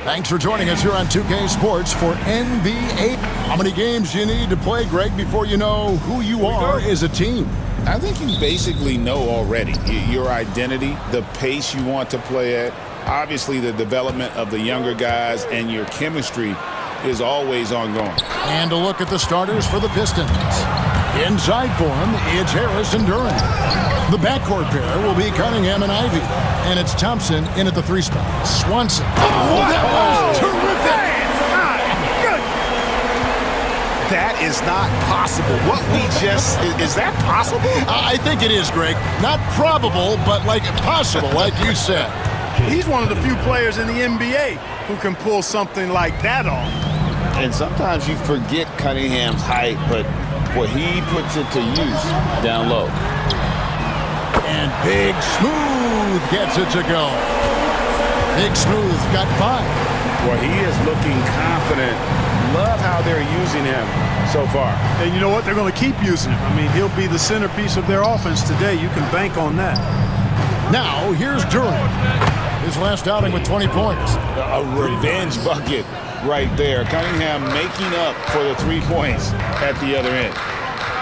Thanks for joining us here on 2K Sports for NBA. How many games do you need to play, Greg, before you know who you are as a team? I think you basically know already your identity, the pace you want to play at, obviously the development of the younger guys, and your chemistry is always ongoing. And a look at the starters for the Pistons. Inside for him, it's Harris and Duran. The backcourt pair will be Cunningham and Ivy. And it's Thompson in at the 3 spot. Swanson. Oh, that was terrific! That is not possible. What we just, is that possible? I think it is, Greg. Not probable, but like possible, like you said. He's one of the few players in the NBA who can pull something like that off. And sometimes you forget Cunningham's height, but what he puts it to use down low. And Big Smooth gets it to go. Big Smooth got 5. Well, he is looking confident. Love how they're using him so far. And you know what? They're going to keep using him. I mean, he'll be the centerpiece of their offense today. You can bank on that. Now, here's Duran. His last outing with 20 points. A revenge bucket right there. Cunningham making up for the 3 points at the other end.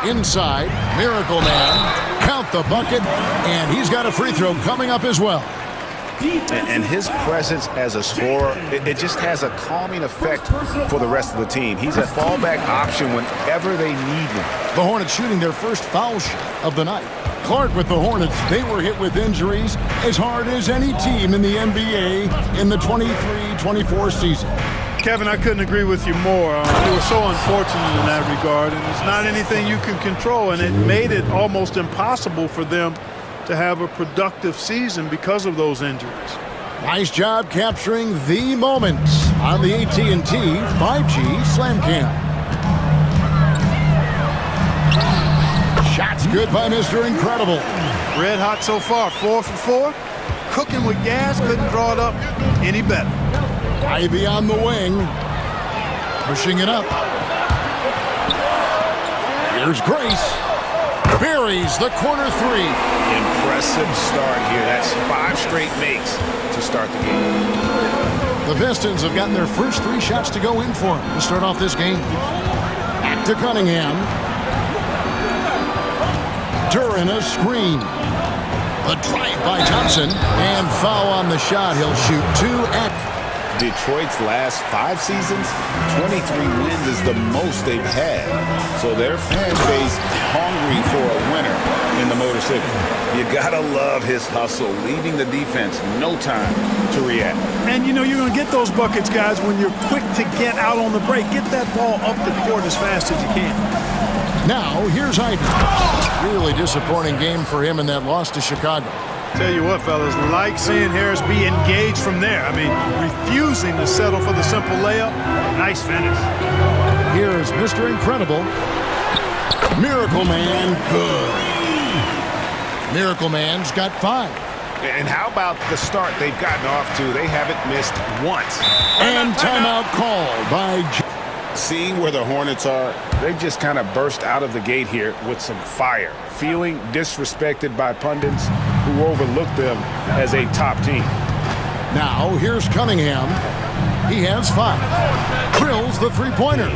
Inside, Miracle Man. Count the bucket, and he's got a free throw coming up as well. And his presence as a scorer, it just has a calming effect for the rest of the team. He's a fallback option whenever they need him. The Hornets shooting their first foul shot of the night. Clark with the Hornets, they were hit with injuries as hard as any team in the NBA in the 23-24 season. Kevin, I couldn't agree with you more. They were so unfortunate in that regard, and it's not anything you can control, and it made it almost impossible for them to have a productive season because of those injuries. Nice job capturing the moments on the AT&T 5G Slam Cam. Shots good by Mr. Incredible. Red hot so far, 4 for 4. Cooking with gas, couldn't draw it up any better. Ivy on the wing. Pushing it up. Here's Grace. Buries the corner 3. Impressive start here. That's 5 straight makes to start the game. The Pistons have gotten their first 3 shots to go in for him to start off this game. Back to Cunningham. Duran a screen. A drive by Thompson. And foul on the shot. He'll shoot 2 at Detroit's last 5 seasons, 23 wins is the most they've had. So their fan base hungry for a winner in the Motor City. You gotta love his hustle, leaving the defense no time to react. And you know you're gonna get those buckets, guys, when you're quick to get out on the break. Get that ball up the court as fast as you can. Now here's Ivy. Really disappointing game for him in that loss to Chicago. Tell you what, fellas, like seeing Harris be engaged from there. I mean, refusing to settle for the simple layup. Nice finish. Here's Mr. Incredible. Miracle Man, good. Miracle Man's got 5. And how about the start they've gotten off to? They haven't missed once. And timeout called by... Seeing where the Hornets are, they've just kind of burst out of the gate here with some fire, feeling disrespected by pundits who overlook them as a top team. Now, here's Cunningham. He has 5. Drills the 3-pointer.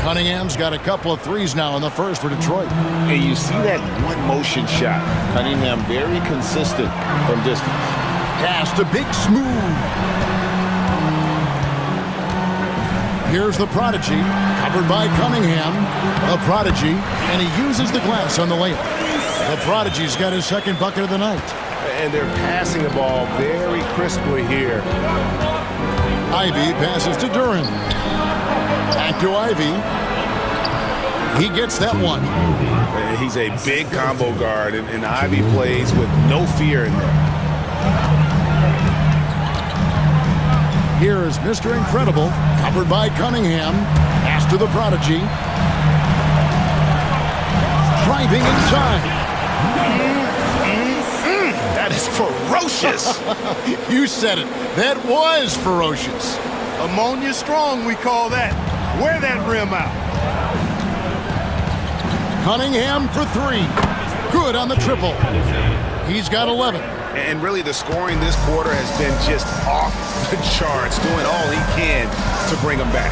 Cunningham's got a couple of 3s now in the first for Detroit. And you see that one-motion shot. Cunningham very consistent from distance. Pass to Big Smooth. Here's the Prodigy, covered by Cunningham. The Prodigy, and he uses the glass on the layup. The Prodigy's got his 2nd bucket of the night. And they're passing the ball very crisply here. Ivy passes to Duran. Back to Ivy. He gets that one. He's a big combo guard, and Ivy plays with no fear in there. Here is Mr. Incredible, covered by Cunningham. Pass to the Prodigy. Driving inside. That is ferocious. You said it. That was ferocious. Ammonia strong, we call that. Wear that rim out. Cunningham for 3. Good on the triple. He's got 11. And really, the scoring this quarter has been just off the charts, doing all he can to bring them back.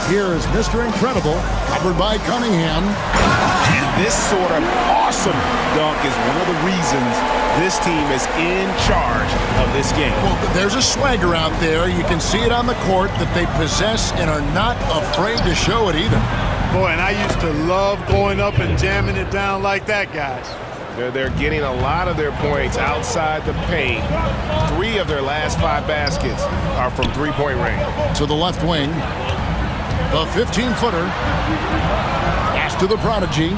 Here is Mr. Incredible, covered by Cunningham. And this sort of awesome dunk is one of the reasons this team is in charge of this game. Well, there's a swagger out there. You can see it on the court that they possess and are not afraid to show it either. Boy, and I used to love going up and jamming it down like that, guys. They're getting a lot of their points outside the paint. 3 of their last 5 baskets are from three-point range. To the left wing. The 15-footer. Pass to the Prodigy.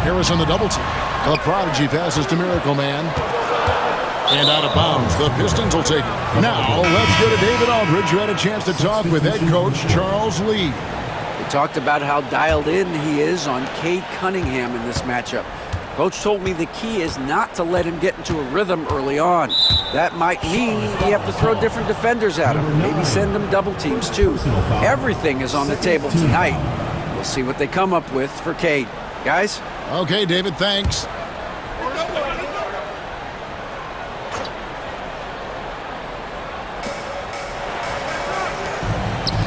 Harris on the double team. The Prodigy passes to Miracle Man. And out of bounds. The Pistons will take it. Now, let's go to David Aldridge, who had a chance to talk with head coach Charles Lee. We talked about how dialed in he is on Cade Cunningham in this matchup. Coach told me the key is not to let him get into a rhythm early on. That might mean you have to throw different defenders at him. Maybe send them double teams, too. Everything is on the table tonight. We'll see what they come up with for Cade. Guys? Okay, David, thanks.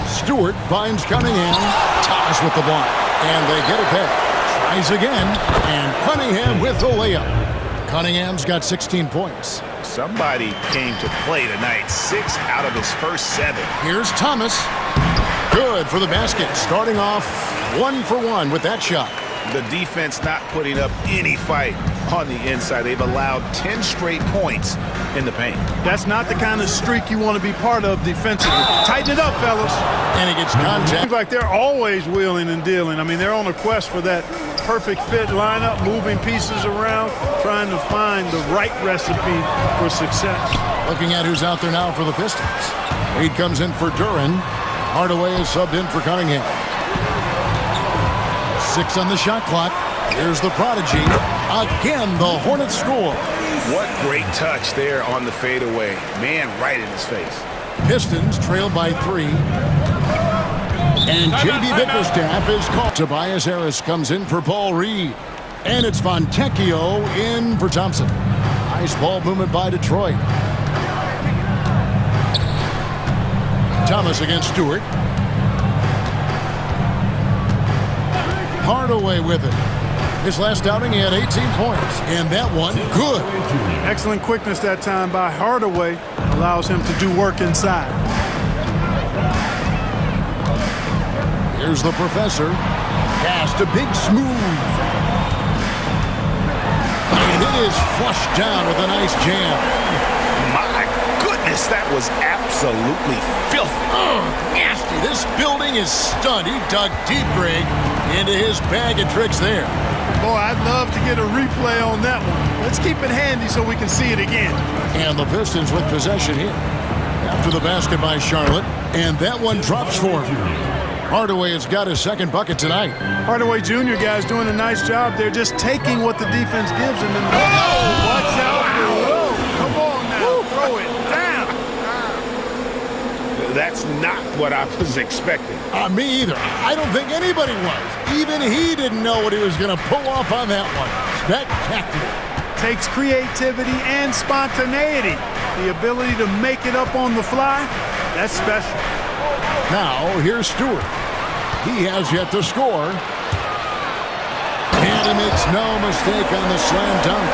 Stewart finds Cunningham. Thomas with the block. And they get it back. Tries again. And Cunningham with the layup. Cunningham's got 16 points. Somebody came to play tonight. 6 out of his first 7. Here's Thomas. Good for the basket. Starting off 1 for 1 with that shot. The defense not putting up any fight on the inside. They've allowed 10 straight points in the paint. That's not the kind of streak you want to be part of defensively. Tighten it up, fellas. And he gets contact. Seems like they're always wheeling and dealing. I mean, they're on a quest for that perfect fit lineup, moving pieces around, trying to find the right recipe for success. Looking at who's out there now for the Pistons. Reed comes in for Duran. Hardaway is subbed in for Cunningham. 6 on the shot clock. Here's the Prodigy. Again, the Hornets score. What great touch there on the fadeaway. Man, right in his face. Pistons trail by 3. And J.B. Bickerstaff is called. Tobias Harris comes in for Paul Reed. And it's Fontecchio in for Thompson. Nice ball movement by Detroit. Thomas against Stewart. Hardaway with it. His last outing, he had 18 points. And that one, good. Excellent quickness that time by Hardaway. Allows him to do work inside. Here's the Professor. Pass to Big Smooth. And it is flushed down with a nice jam. My goodness, that was absolutely filthy. Oh, nasty. This building is stunned. He dug deep, Greg, into his bag of tricks there. Boy, I'd love to get a replay on that one. Let's keep it handy so we can see it again. And the Pistons with possession here. After the basket by Charlotte. And that one drops for him. Hardaway has got his second bucket tonight. Hardaway Jr., guys, doing a nice job there, just taking what the defense gives him. Watch out. Whoa. Come on now. Throw it down. That's not what I was expecting. Me either. I don't think anybody was. Even he didn't know what he was going to pull off on that one. Spectacular. Takes creativity and spontaneity. The ability to make it up on the fly, that's special. Now, here's Stewart. He has yet to score. And he makes no mistake on the slam dunk.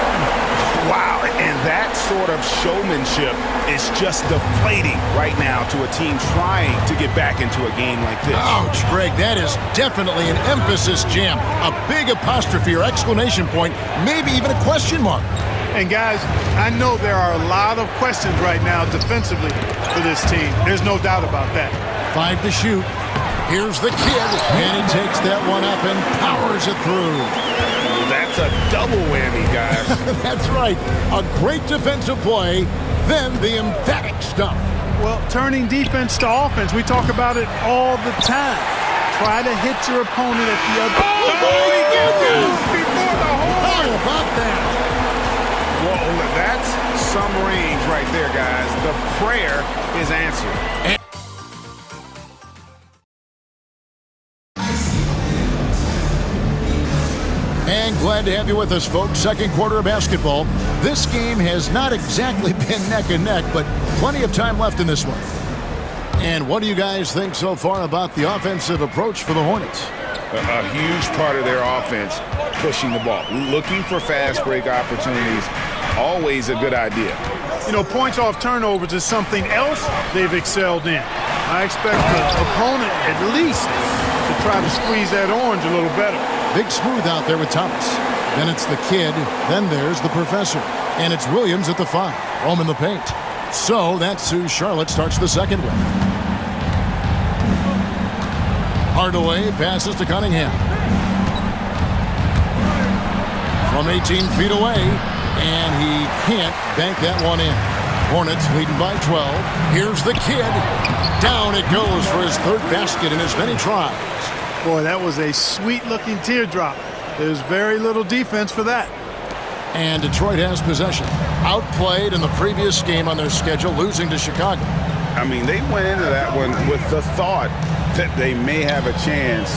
Wow, and that sort of showmanship is just deflating right now to a team trying to get back into a game like this. Ouch, Greg, that is definitely an emphasis jam. A big apostrophe or exclamation point, maybe even a question mark. And guys, I know there are a lot of questions right now defensively for this team. There's no doubt about that. 5 to shoot. Here's the kid, and he takes that one up and powers it through. That's a double whammy, guys. That's right. A great defensive play, then the emphatic stuff. Well, turning defense to offense, we talk about it all the time. Try to hit your opponent at the other. Oh, he gets it! Before the hole. How about that? Whoa, that's some range right there, guys. The prayer is answered. And Glenn Glad to have you with us, folks. Second quarter of basketball. This game has not exactly been neck and neck, but plenty of time left in this one. And what do you guys think so far about the offensive approach for the Hornets? A huge part of their offense, pushing the ball, looking for fast break opportunities. Always a good idea. You know, points off turnovers is something else they've excelled in. I expect the opponent at least to try to squeeze that orange a little better. Big smooth out there with Thomas. Then it's the kid. Then there's the professor. And it's Williams at the 5. Home in the paint. So that's who Charlotte starts the second with. Hardaway passes to Cunningham. From 18 feet away. And he can't bank that one in. Hornets leading by 12. Here's the kid. Down it goes for his third basket in as many tries. Boy, that was a sweet-looking teardrop. There's very little defense for that. And Detroit has possession. Outplayed in the previous game on their schedule, losing to Chicago. I mean, they went into that one with the thought that they may have a chance.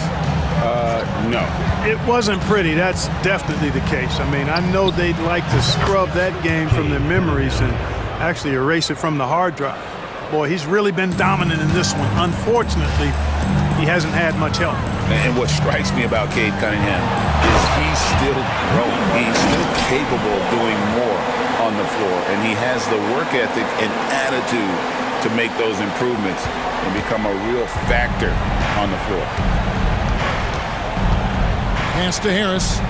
No. It wasn't pretty. That's definitely the case. I mean, I know they'd like to scrub that game from their memories and actually erase it from the hard drive. Boy, he's really been dominant in this one. Unfortunately, he hasn't had much help. And what strikes me about Cade Cunningham is he's still growing. He's still capable of doing more on the floor. And he has the work ethic and attitude to make those improvements and become a real factor on the floor. Pass to Harris.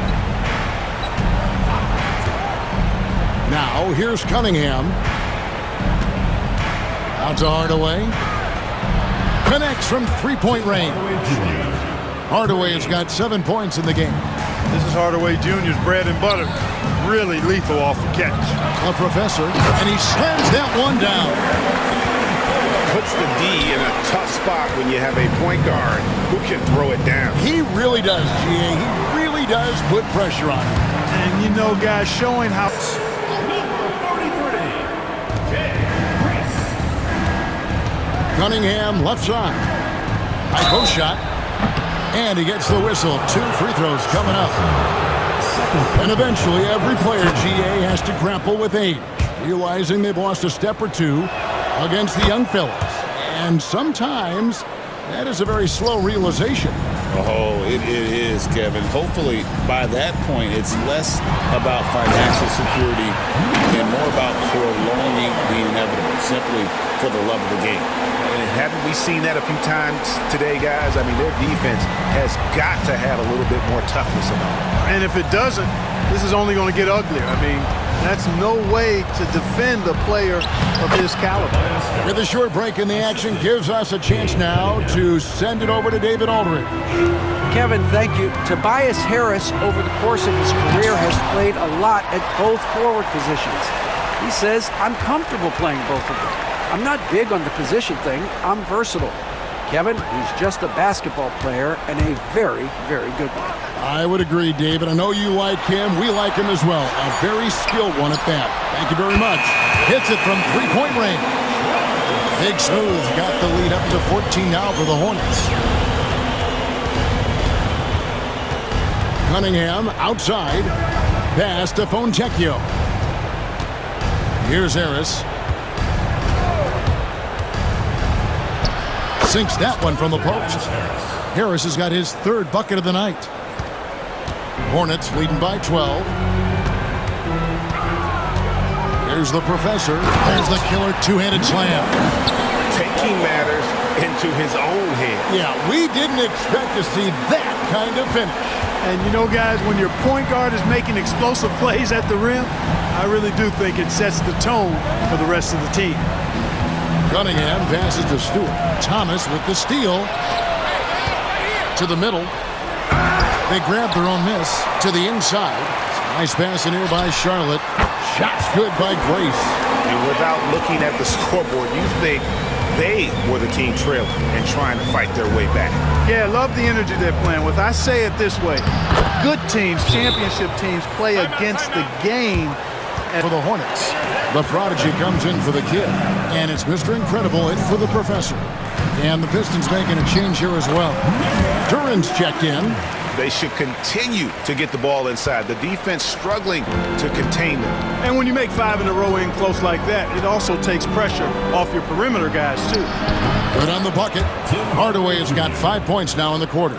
Now, here's Cunningham. Out to Hardaway. Connects from three-point range. Hardaway has got 7 points in the game. This is Hardaway Jr.'s bread and butter. Really lethal off the catch. A professor, and he slams that one down. Puts the D in a tough spot when you have a point guard who can throw it down. He really does, GA. He really does put pressure on him. And, you know, guys, showing how... Cunningham, left side. High post shot. And he gets the whistle. 2 free throws coming up. And eventually, every player, GA, has to grapple with age, realizing they've lost a step or two against the young fellas. And sometimes, that is a very slow realization. Oh, it is, Kevin. Hopefully, by that point, it's less about financial security and more about prolonging the inevitable, simply for the love of the game. And haven't we seen that a few times today, guys? I mean, their defense has got to have a little bit more toughness about it. And if it doesn't, this is only going to get uglier. I mean, that's no way to defend a player of his caliber. With a short break in the action, gives us a chance now to send it over to David Aldridge. Kevin, thank you. Tobias Harris, over the course of his career, has played a lot at both forward positions. He says, I'm comfortable playing both of them. I'm not big on the position thing. I'm versatile. Kevin, he's just a basketball player and a very, very good one. I would agree, David. I know you like him. We like him as well. A very skilled one at that. Thank you very much. Hits it from three-point range. Big Smooth got the lead up to 14 now for the Hornets. Cunningham outside. Pass to Fontecchio. Here's Harris. Sinks that one from the post. Harris has got his 3rd bucket of the night. Hornets leading by 12. Here's the professor. There's the killer 2-handed slam. Taking matters into his own hands. Yeah, we didn't expect to see that kind of finish. And you know, guys, when your point guard is making explosive plays at the rim, I really do think it sets the tone for the rest of the team. Cunningham passes to Stewart. Thomas with the steal. To the middle. They grab their own miss to the inside. Nice pass in here by Charlotte. Shots good by Grace. And without looking at the scoreboard, you think they were the team trailing and trying to fight their way back. Yeah, love the energy they're playing with. I say it this way. Good teams, championship teams, play against the game. For the Hornets, the prodigy comes in for the kid. And it's Mr. Incredible in for the professor. And the Pistons making a change here as well. Duran's checked in. They should continue to get the ball inside. The defense struggling to contain them. And when you make 5 in a row in close like that, it also takes pressure off your perimeter guys, too. Good on the bucket. Hardaway has got 5 points now in the quarter.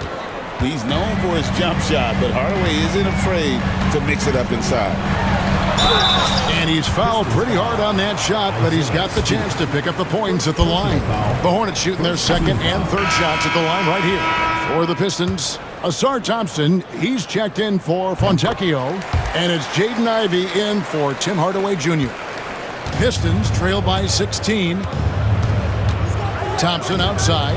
He's known for his jump shot, but Hardaway isn't afraid to mix it up inside. And he's fouled pretty hard on that shot, but he's got the chance to pick up the points at the line. The Hornets shooting their second and third shots at the line right here. For the Pistons, Asar Thompson, he's checked in for Fontecchio, and it's Jaden Ivey in for Tim Hardaway Jr. Pistons trail by 16. Thompson outside.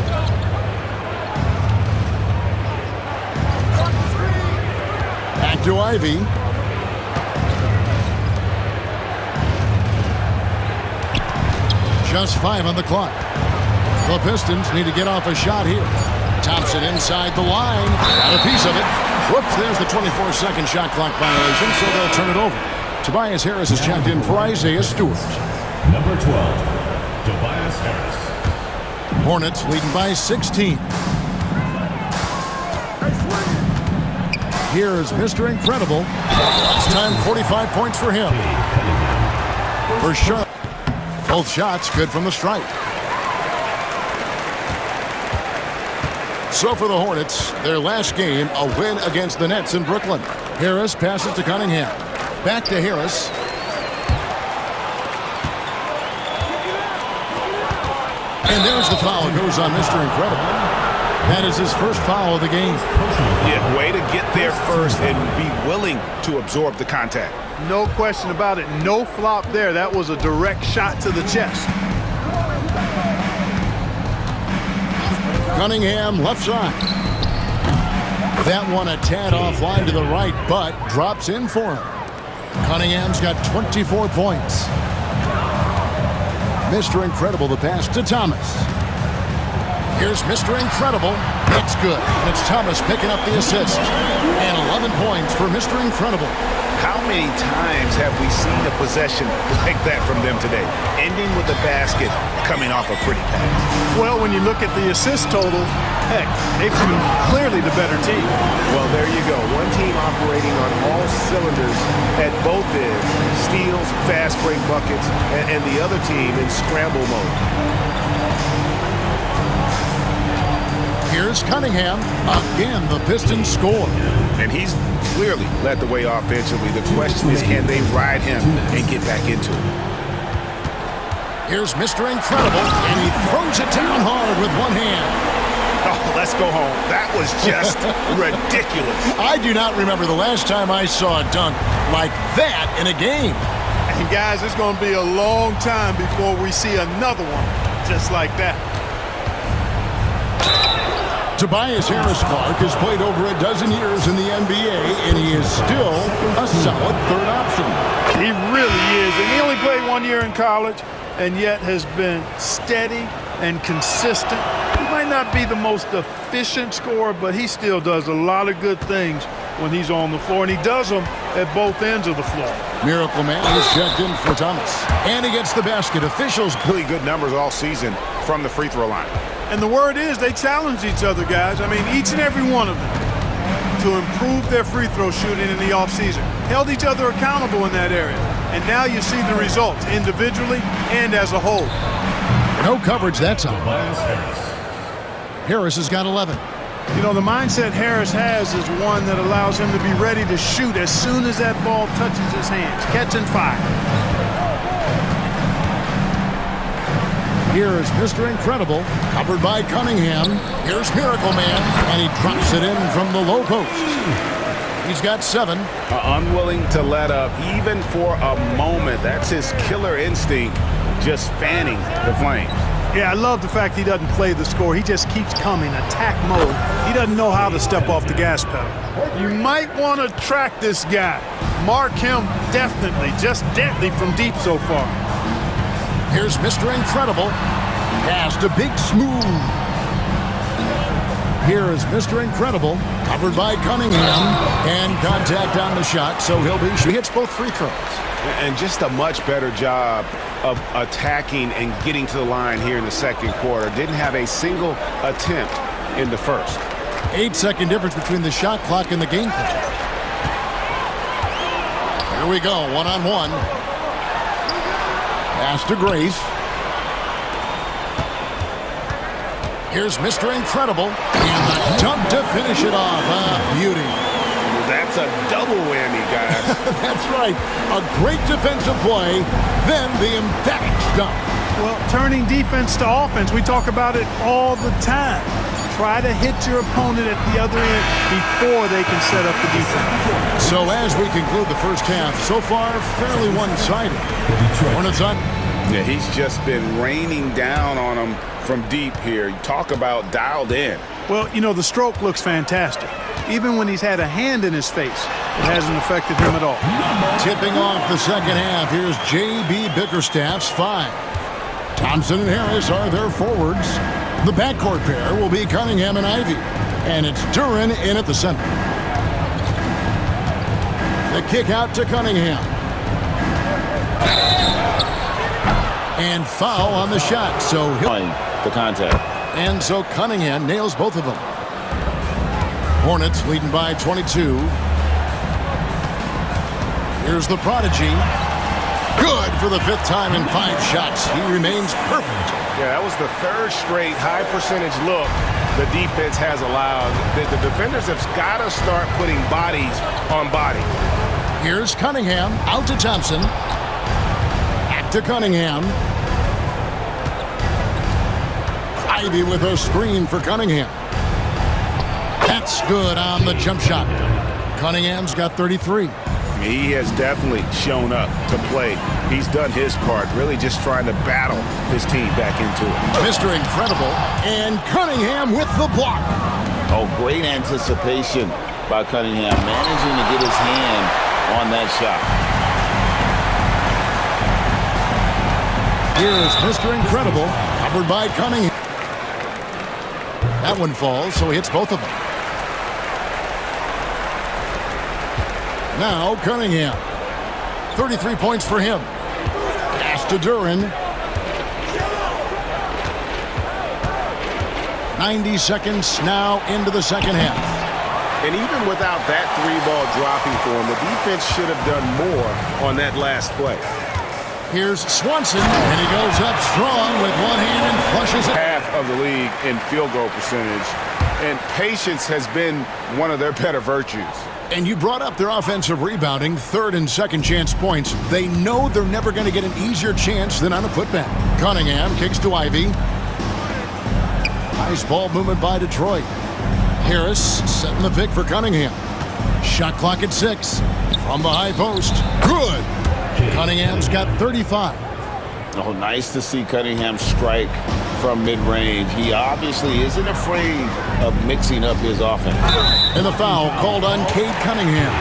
Back to Ivey. Just 5 on the clock. The Pistons need to get off a shot here. Thompson inside the line. Got a piece of it. Whoops, there's the 24-second shot clock violation, so they'll turn it over. Tobias Harris is checked in for Isaiah Stewart. Number 12, Tobias Harris. Hornets leading by 16. Here's Mr. Incredible. Last time 45 points for him. For sure. Both shots good from the stripe. So for the Hornets, their last game, a win against the Nets in Brooklyn. Harris passes to Cunningham. Back to Harris. And there's the foul. It goes on Mr. Incredible. That is his first foul of the game. Yeah, way to get there first and be willing to absorb the contact. No question about it. No flop there. That was a direct shot to the chest. Cunningham left side. That one a tad offline to the right, but drops in for him. Cunningham's got 24 points. Mr. Incredible, the pass to Thomas. Here's Mr. Incredible. That's good. And it's Thomas picking up the assist. And 11 points for Mr. Incredible. How many times have we seen a possession like that from them today? Ending with a basket, coming off a pretty pass. Well, when you look at the assist totals, heck, they've been clearly the better team. Well, there you go. One team operating on all cylinders at both ends. Steals, fast break buckets, and the other team in scramble mode. Here's Cunningham. Again, the Pistons score. And he's clearly led the way offensively. The question is, can they ride him and get back into it? Here's Mr. Incredible, and he throws it down hard with one hand. Oh, let's go home. That was just ridiculous. I do not remember the last time I saw a dunk like that in a game. And guys, it's going to be a long time before we see another one just like that. Tobias Harris-Clark has played over a dozen years in the NBA, and he is still a solid third option. He really is, and he only played 1 year in college, and yet has been steady and consistent. He might not be the most efficient scorer, but he still does a lot of good things when he's on the floor, and he does them at both ends of the floor. Miracle Man is checked in for Thomas, and he gets the basket. Officials Really good numbers all season from the free throw line. And the word is they challenge each other, guys. I mean, each and every one of them to improve their free throw shooting in the offseason. Held each other accountable in that area. And now you see the results individually and as a whole. no coverage that time. Harris has got 11. You know, the mindset Harris has is one that allows him to be ready to shoot as soon as that ball touches his hands. Catch and fire. Here is Mr. Incredible, covered by Cunningham. Here's Miracle Man, and he drops it in from the low post. He's got 7. Unwilling to let up even for a moment. That's his killer instinct, just fanning the flames. Yeah, I love the fact he doesn't play the score. He just keeps coming, attack mode. He doesn't know how to step off the gas pedal. You might want to track this guy. Mark him definitely, just deadly from deep so far. Here's Mr. Incredible. Pass to Big Smooth. Here is Mr. Incredible, covered by Cunningham, and contact on the shot, so he hits both free throws. And just a much better job of attacking and getting to the line here in the second quarter. Didn't have a single attempt in the first. 8-second difference between the shot clock and the game clock. Here we go, one-on-one. Pass to Grace. Here's Mr. Incredible. And the dunk to finish it off. Beauty. That's a double whammy, guys. That's right. A great defensive play, then the emphatic dunk. Well, turning defense to offense, we talk about it all the time. Try to hit your opponent at the other end before they can set up the defense. So as we conclude the first half, so far fairly one-sided. Hornets on. Yeah, he's just been raining down on them from deep here. You talk about dialed in. Well, you know, the stroke looks fantastic. Even when he's had a hand in his face, it hasn't affected him at all. Tipping off the second half, here's J.B. Bickerstaff's 5. Thompson and Harris are their forwards. The backcourt pair will be Cunningham and Ivy. And it's Duren in at the center. The kick out to Cunningham. And foul on the shot, so he'll... The contact. And so Cunningham nails both of them. Hornets leading by 22. Here's the prodigy. Good for the 5th time in 5 shots. He remains perfect. Yeah, that was the 3rd straight high percentage look the defense has allowed. The defenders have got to start putting bodies on bodies. Here's Cunningham out to Thompson. Back to Cunningham. Ivy with a screen for Cunningham. That's good on the jump shot. Cunningham's got 33. He has definitely shown up to play. He's done his part, really just trying to battle his team back into it. Mr. Incredible, and Cunningham with the block. Oh, great anticipation by Cunningham, managing to get his hand on that shot. Here's Mr. Incredible, covered by Cunningham. That one falls, so he hits both of them. Now Cunningham. 33 points for him. Pass to Duren. 90 seconds now into the second half. And even without that 3-ball dropping for him, the defense should have done more on that last play. Here's Swanson, and he goes up strong with one hand and flushes it. Half of the league in field goal percentage, and patience has been one of their better virtues. And you brought up their offensive rebounding, 3rd and 2nd chance points. They know they're never going to get an easier chance than on a putback. Cunningham kicks to Ivy. Nice ball movement by Detroit. Harris setting the pick for Cunningham. Shot clock at 6. From the high post. Good. Cunningham's got 35. Oh, nice to see Cunningham strike from mid-range. He obviously isn't afraid of mixing up his offense. And the foul called on Cade Cunningham.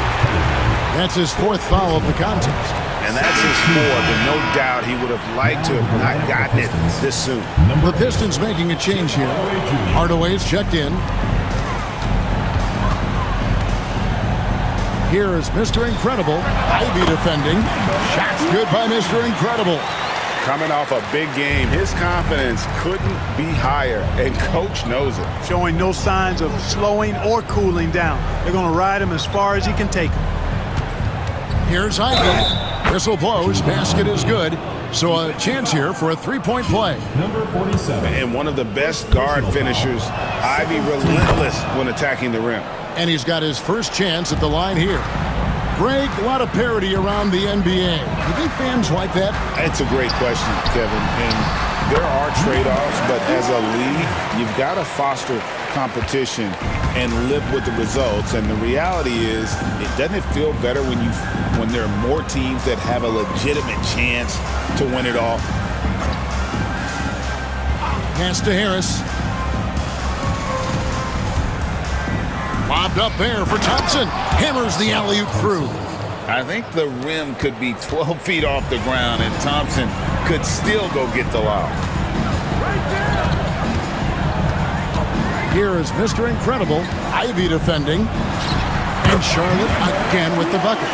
That's his 4th foul of the contest. And that's his 4th, and no doubt he would have liked to have not gotten it this soon. The Pistons making a change here. Hardaway's checked in. Here is Mr. Incredible. Ivy defending. Shots good by Mr. Incredible. Coming off a big game, his confidence couldn't be higher, and coach knows it. Showing no signs of slowing or cooling down. They're going to ride him as far as he can take him. Here's Ivy. Whistle blows. Basket is good. So a chance here for a 3-point play. Number 47. And one of the best guard finishers, Ivy, relentless when attacking the rim. And he's got his first chance at the line here. Greg, a lot of parity around the NBA. You think fans like that? It's a great question, Kevin. And there are trade-offs, but as a league, you've got to foster competition and live with the results. And the reality is, doesn't it feel better when there are more teams that have a legitimate chance to win it all? Pass to Harris. Lobbed up there for Thompson. Hammers the alley-oop through. I think the rim could be 12 feet off the ground, and Thompson could still go get the lob. Here is Mr. Incredible. Ivy defending. And Charlotte again with the bucket.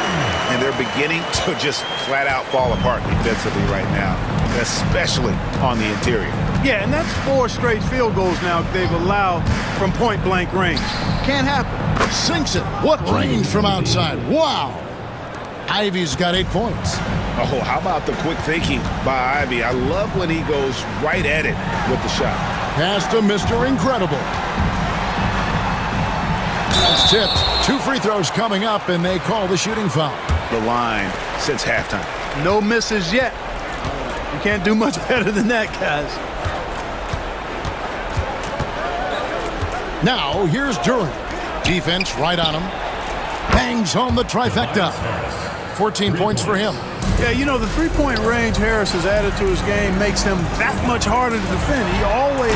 And they're beginning to just flat out fall apart defensively right now, especially on the interior. Yeah, and that's 4 straight field goals now they've allowed from point-blank range. Can't happen. Sinks it. What range from outside. Wow. Ivy's got 8 points. Oh, how about the quick thinking by Ivy? I love when he goes right at it with the shot. Pass to Mr. Incredible. That's tipped. 2 free throws coming up, and they call the shooting foul. The line since halftime. No misses yet. You can't do much better than that, guys. Now, here's Durant. Defense right on him. Bangs home the trifecta. 14 points for him. Yeah, you know, the three-point range Harris has added to his game makes him that much harder to defend. He always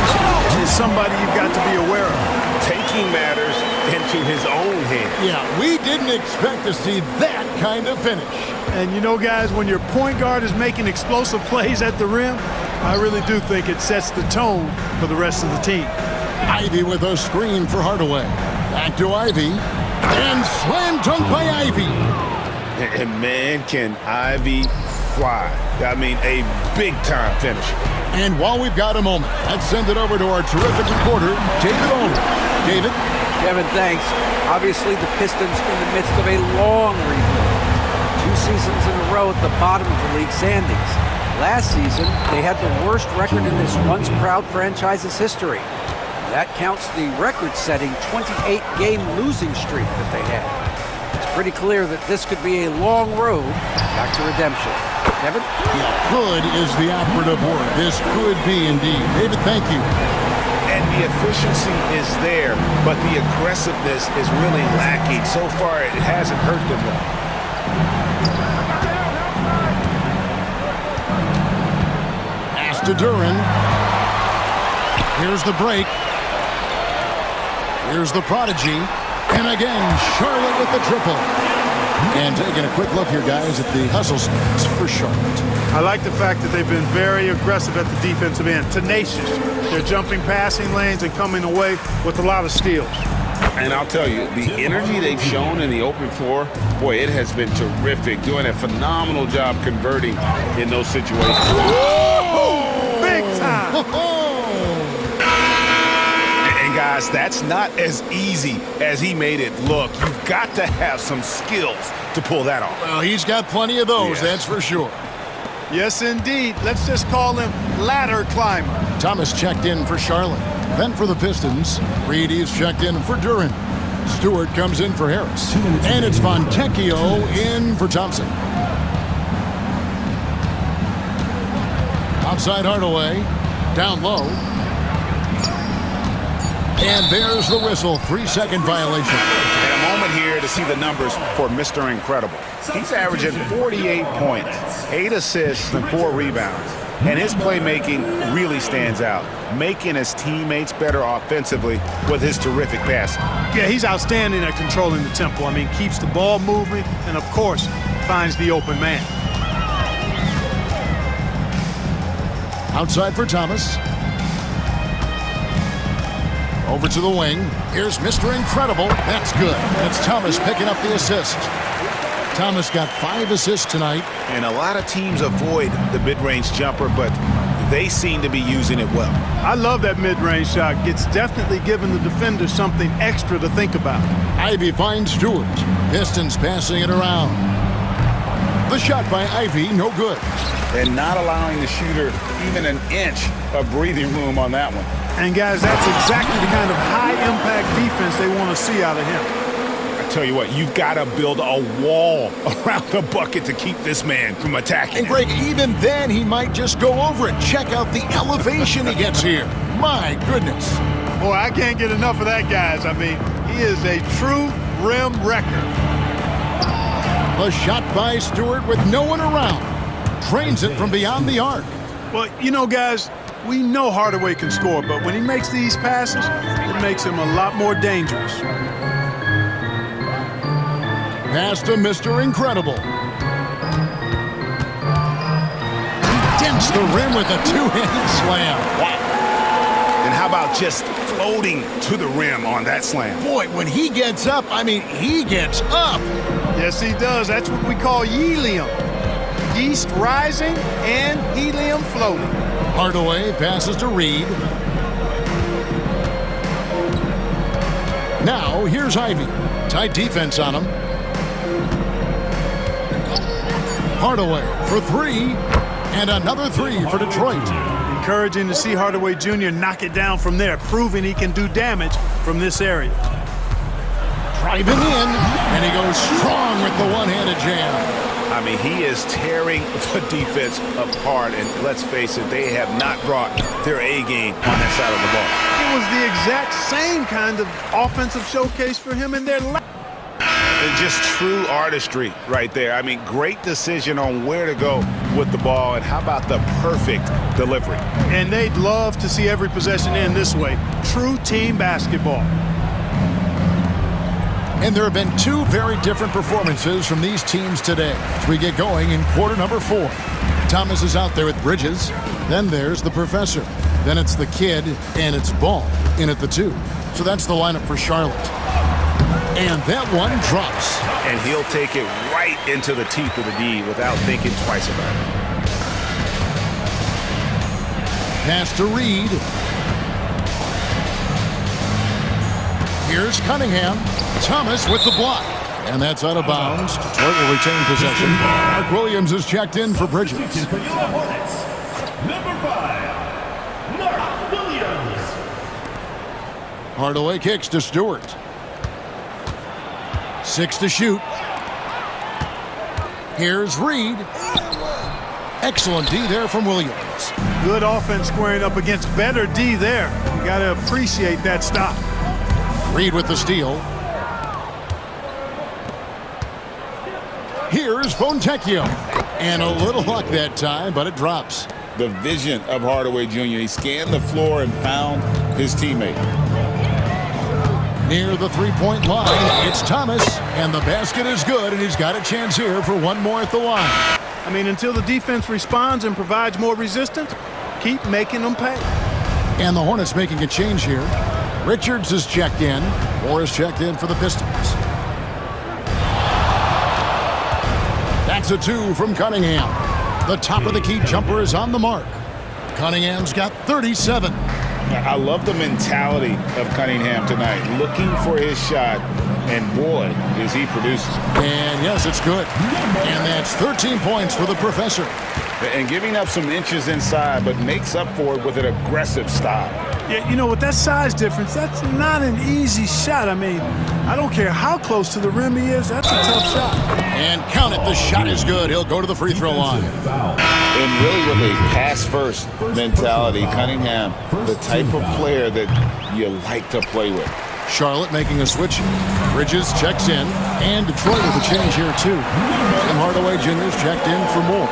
is somebody you've got to be aware of. Taking matters into his own hands. Yeah, we didn't expect to see that kind of finish. And you know, guys, when your point guard is making explosive plays at the rim, I really do think it sets the tone for the rest of the team. Ivy with a screen for Hardaway. Back to Ivy. And slam dunk by Ivy. And man, can Ivy fly. I mean, a big-time finish. And while we've got a moment, let's send it over to our terrific reporter, David Olin. David? Kevin, thanks. Obviously, the Pistons in the midst of a long rebuild. 2 seasons in a row at the bottom of the league standings. Last season, they had the worst record in this once-proud franchise's history. That counts the record-setting 28-game losing streak that they had. It's pretty clear that this could be a long road back to redemption. Kevin? Yeah, could is the operative word. This could be indeed. David, thank you. And the efficiency is there, but the aggressiveness is really lacking. So far, it hasn't hurt them though. Pass to Duran. Here's the break. Here's the prodigy. And again, Charlotte with the triple. And taking a quick look here, guys, at the hustle stats for Charlotte. I like the fact that they've been very aggressive at the defensive end. Tenacious. They're jumping passing lanes and coming away with a lot of steals. And I'll tell you, the energy they've shown in the open floor, boy, it has been terrific. Doing a phenomenal job converting in those situations. Whoa! Big time! And guys, that's not as easy as he made it look. You've got to have some skills to pull that off. Well, he's got plenty of those, Yes. that's for sure. Yes, indeed. Let's just call him ladder climber. Thomas checked in for Charlotte. Then for the Pistons, Reedy's checked in for Duran. Stewart comes in for Harris. And it's Fontecchio in for Thompson. Outside Hardaway. Down low. And there's the whistle. 3-second violation. And a moment here to see the numbers for Mr. Incredible. He's averaging 48 points, 8 assists, and 4 rebounds. And his playmaking really stands out, making his teammates better offensively with his terrific passing. Yeah, he's outstanding at controlling the tempo. I mean, keeps the ball moving and, of course, finds the open man. Outside for Thomas. Over to the wing. Here's Mr. Incredible. That's good. That's Thomas picking up the assist. Thomas got 5 assists tonight. And a lot of teams avoid the mid-range jumper, but they seem to be using it well. I love that mid-range shot. It's definitely giving the defender something extra to think about. Ivy finds Stewart. Pistons passing it around. The shot by Ivy, no good. And not allowing the shooter even an inch of breathing room on that one. And, guys, that's exactly the kind of high-impact defense they want to see out of him. I tell you what, you've got to build a wall around the bucket to keep this man from attacking. And, Greg, even then, he might just go over it. Check out the elevation he gets here. My goodness. Boy, I can't get enough of that, guys. I mean, he is a true rim wrecker. A shot by Stewart with no one around. Trains it from beyond the arc. Well, you know, guys, we know Hardaway can score, but when he makes these passes, it makes him a lot more dangerous. Pass to Mr. Incredible. He dents the rim with a two-handed slam. Wow. And how about just floating to the rim on that slam? Boy, when he gets up, I mean, he gets up. Yes, he does. That's what we call helium. Yeast rising and helium floating. Hardaway passes to Reed. Now, here's Ivy. Tight defense on him. Hardaway for three. And another three for Detroit. Encouraging to see Hardaway Jr. knock it down from there, proving he can do damage from this area. Driving in, and he goes strong with the one-handed jam. I mean, he is tearing the defense apart, and let's face it, they have not brought their A game on that side of the ball. It was the exact same kind of offensive showcase for him in their last. And just true artistry right there. I mean, great decision on where to go with the ball, and how about the perfect delivery? And they'd love to see every possession end this way. True team basketball. And there have been two very different performances from these teams today as we get going in quarter number 4. Thomas is out there with Bridges. Then there's the professor. Then it's the kid, and it's Ball in at the 2. So that's the lineup for Charlotte. And that one drops. And he'll take it right into the teeth of the D without thinking twice about it. Pass to Reed. Here's Cunningham. Thomas with the block. And that's out of bounds. Detroit will retain possession. Mark Williams is checked in for Bridges. For your Hornets, number 5, Mark Williams. Hardaway kicks to Stewart. 6 to shoot. Here's Reed. Excellent D there from Williams. Good offense squaring up against better D there. You got to appreciate that stop. Reed with the steal. Here's Fontecchio. And a little luck that time, but it drops. The vision of Hardaway Jr. He scanned the floor and found his teammate. Near the three-point line, it's Thomas. And the basket is good, and he's got a chance here for one more at the line. I mean, until the defense responds and provides more resistance, keep making them pay. And the Hornets making a change here. Richards is checked in. Moore is checked in for the Pistons. That's a 2 from Cunningham. The top of the key jumper is on the mark. Cunningham's got 37. I love the mentality of Cunningham tonight, looking for his shot, and boy, is he producing. And yes, it's good. And that's 13 points for the professor. And giving up some inches inside, but makes up for it with an aggressive stop. Yeah, you know, with that size difference, that's not an easy shot. I mean, I don't care how close to the rim he is, that's a tough shot. And count it, the shot is good. He'll go to the free throw line. And really with a pass-first mentality, Cunningham, the type of player that you like to play with. Charlotte making a switch. Bridges checks in. And Detroit with a change here, too. And Hardaway Jr.'s checked in for more.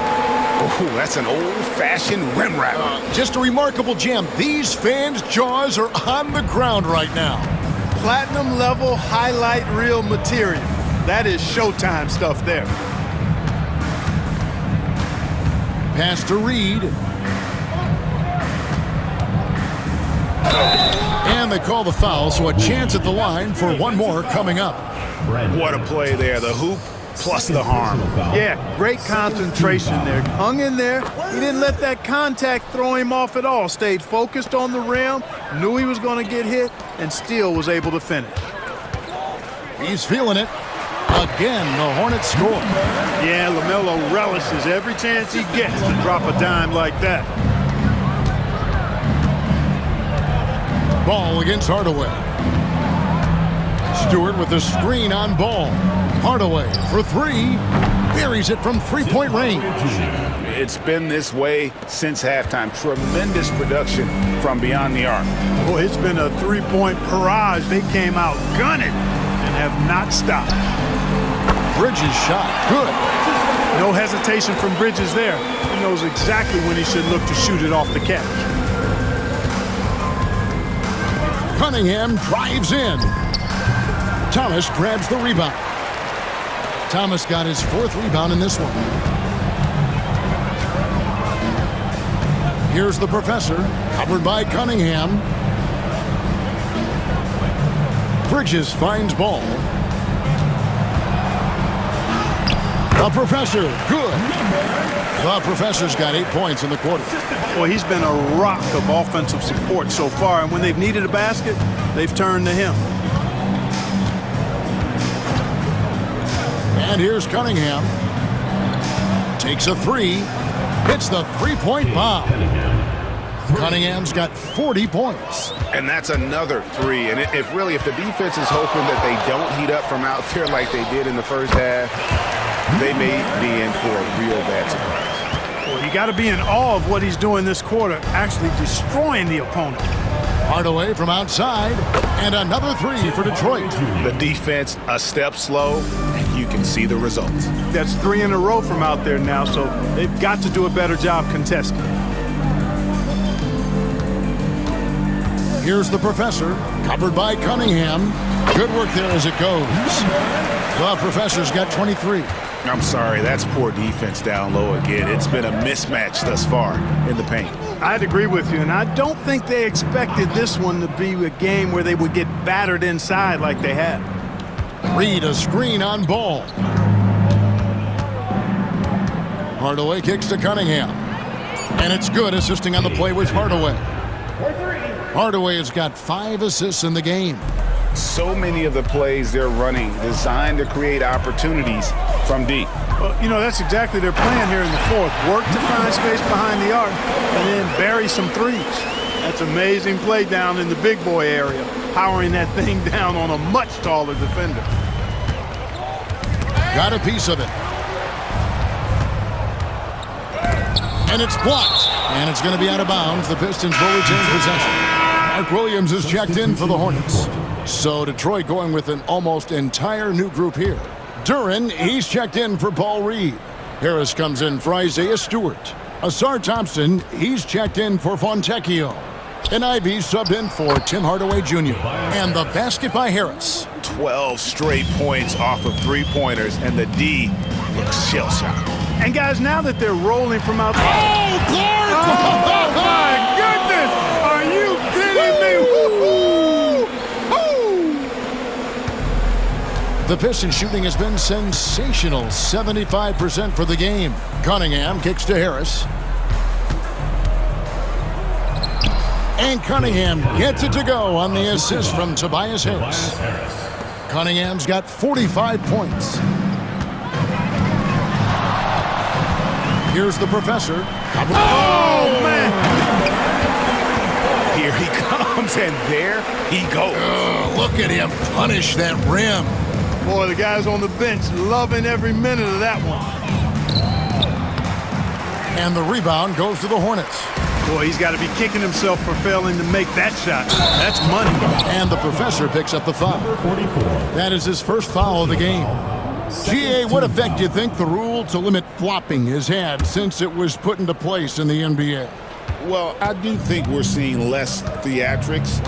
Oh, that's an old-fashioned rim wrap. Just a remarkable jam. These fans' jaws are on the ground right now. Platinum level highlight reel material. That is Showtime stuff there. Pass to Reed. And they call the foul, so a chance at the line for one more coming up. What a play there. The hoop plus the harm. Yeah, great concentration there. Hung in there. He didn't let that contact throw him off at all. Stayed focused on the rim, knew he was going to get hit, and still was able to finish. He's feeling it. Again, the Hornets score. Yeah, LaMelo relishes every chance he gets to drop a dime like that. Ball against Hardaway. Stewart with the screen on Ball. Hardaway for 3. Buries it from three-point range. It's been this way since halftime. Tremendous production from beyond the arc. Boy, it's been a three-point barrage. They came out gunning and have not stopped. Bridges shot. Good. No hesitation from Bridges there. He knows exactly when he should look to shoot it off the catch. Cunningham drives in. Thomas grabs the rebound. Thomas got his 4th rebound in this one. Here's the professor, covered by Cunningham. Bridges finds Ball. The professor, good. The professor's got 8 points in the quarter. Well, he's been a rock of offensive support so far, and when they've needed a basket, they've turned to him. And here's Cunningham. Takes a three. Hits the three-point bomb. Cunningham's got 40 points. And that's another three. And if the defense is hoping that they don't heat up from out there like they did in the first half, they may be in for a real bad surprise. Well, you got to be in awe of what he's doing this quarter, actually destroying the opponent. Hardaway from outside, and another three for Detroit. The defense a step slow, and you can see the results. That's 3 in a row from out there now, so they've got to do a better job contesting. Here's the professor, covered by Cunningham. Good work there as it goes. The professor's got 23. I'm sorry, that's poor defense down low again. It's been a mismatch thus far in the paint. I'd agree with you, and I don't think they expected this one to be a game where they would get battered inside like they had. Reed a screen on Ball. Hardaway kicks to Cunningham. And it's good, assisting on the play with Hardaway. Hardaway has got 5 assists in the game. So many of the plays they're running designed to create opportunities from deep. Well, you know, that's exactly their plan here in the fourth. Work to find space behind the arc and then bury some threes. That's amazing play down in the big boy area, powering that thing down on a much taller defender. Got a piece of it. And it's blocked. And it's going to be out of bounds. The Pistons will retain possession. Mark Williams is checked in for the Hornets. So Detroit going with an almost entire new group here. Duran, he's checked in for Paul Reed. Harris comes in for Isaiah Stewart. Asar Thompson, he's checked in for Fontecchio. And Ivy subbed in for Tim Hardaway Jr. And the basket by Harris. 12 straight points off of three-pointers, and the D looks shell-shocked. And guys, now that they're rolling from out there. Oh, Clark! Oh, my goodness! Are you kidding me? The Pistons shooting has been sensational. 75% for the game. Cunningham kicks to Harris. And Cunningham gets it to go on the assist from Tobias Harris. Cunningham's got 45 points. Here's the professor. Oh, man! Here he comes, and there he goes. Look at him punish that rim. Boy, the guys on the bench loving every minute of that one. And the rebound goes to the Hornets. Boy, he's got to be kicking himself for failing to make that shot. That's money. And the professor picks up the foul. That is his first foul of the game. GA, what effect do you think the rule to limit flopping has had since it was put into place in the NBA? Well, I do think we're seeing less theatrics,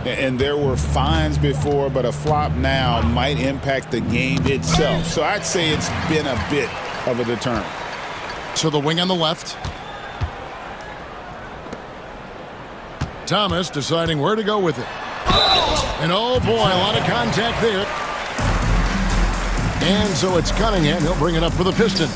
and there were fines before, but a flop now might impact the game itself. So I'd say it's been a bit of a deterrent. To the wing on the left. Thomas deciding where to go with it. And oh boy, a lot of contact there. And so it's Cunningham. He'll bring it up for the Pistons.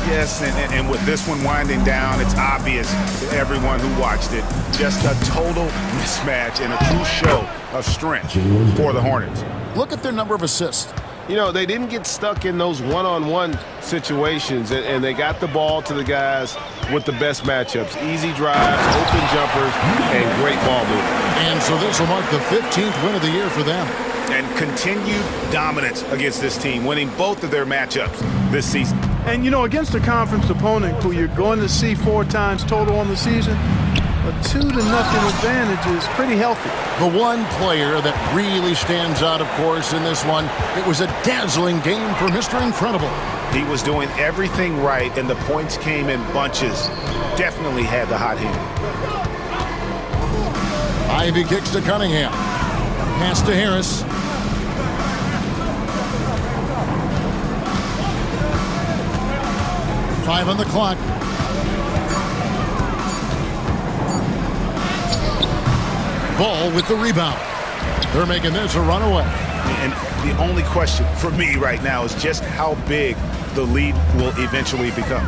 Yes, and with this one winding down, it's obvious to everyone who watched it. Just a total mismatch and a true show of strength for the Hornets. Look at their number of assists. You know, they didn't get stuck in those one-on-one situations, and they got the ball to the guys with the best matchups. Easy drives, open jumpers, and great ball movement. And so this will mark the 15th win of the year for them. And continued dominance against this team, winning both of their matchups this season. And, you know, against a conference opponent who you're going to see 4 times total on the season, a 2-0 advantage is pretty healthy. The one player that really stands out, of course, in this one, it was a dazzling game for Mr. Incredible. He was doing everything right, and the points came in bunches. Definitely had the hot hand. Ivy kicks to Cunningham. Pass to Harris. Five on the clock. Ball with the rebound. They're making this a runaway. And the only question for me right now is just how big the lead will eventually become.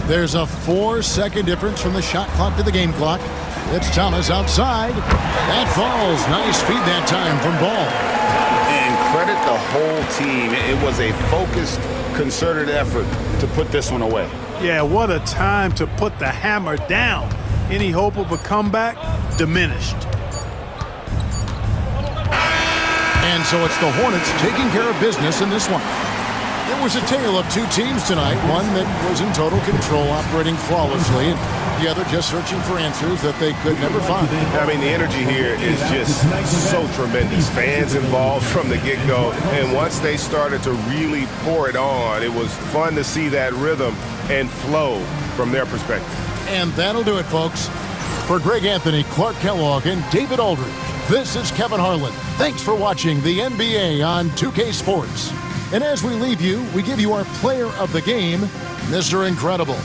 There's a 4-second difference from the shot clock to the game clock. It's Thomas outside. That falls. Nice feed that time from Ball. And credit the whole team. It was a focused, concerted effort to put this one away. Yeah, what a time to put the hammer down. Any hope of a comeback diminished. And so it's the Hornets taking care of business in this one. It was a tale of two teams tonight, one that was in total control, operating flawlessly, and the other just searching for answers that they could never find. I mean, the energy here is just so tremendous. Fans involved from the get-go, and once they started to really pour it on, it was fun to see that rhythm and flow from their perspective. And that'll do it, folks. For Greg Anthony, Clark Kellogg, and David Aldridge, this is Kevin Harlan. Thanks for watching the NBA on 2K Sports. And as we leave you, we give you our player of the game, Mr. Incredible.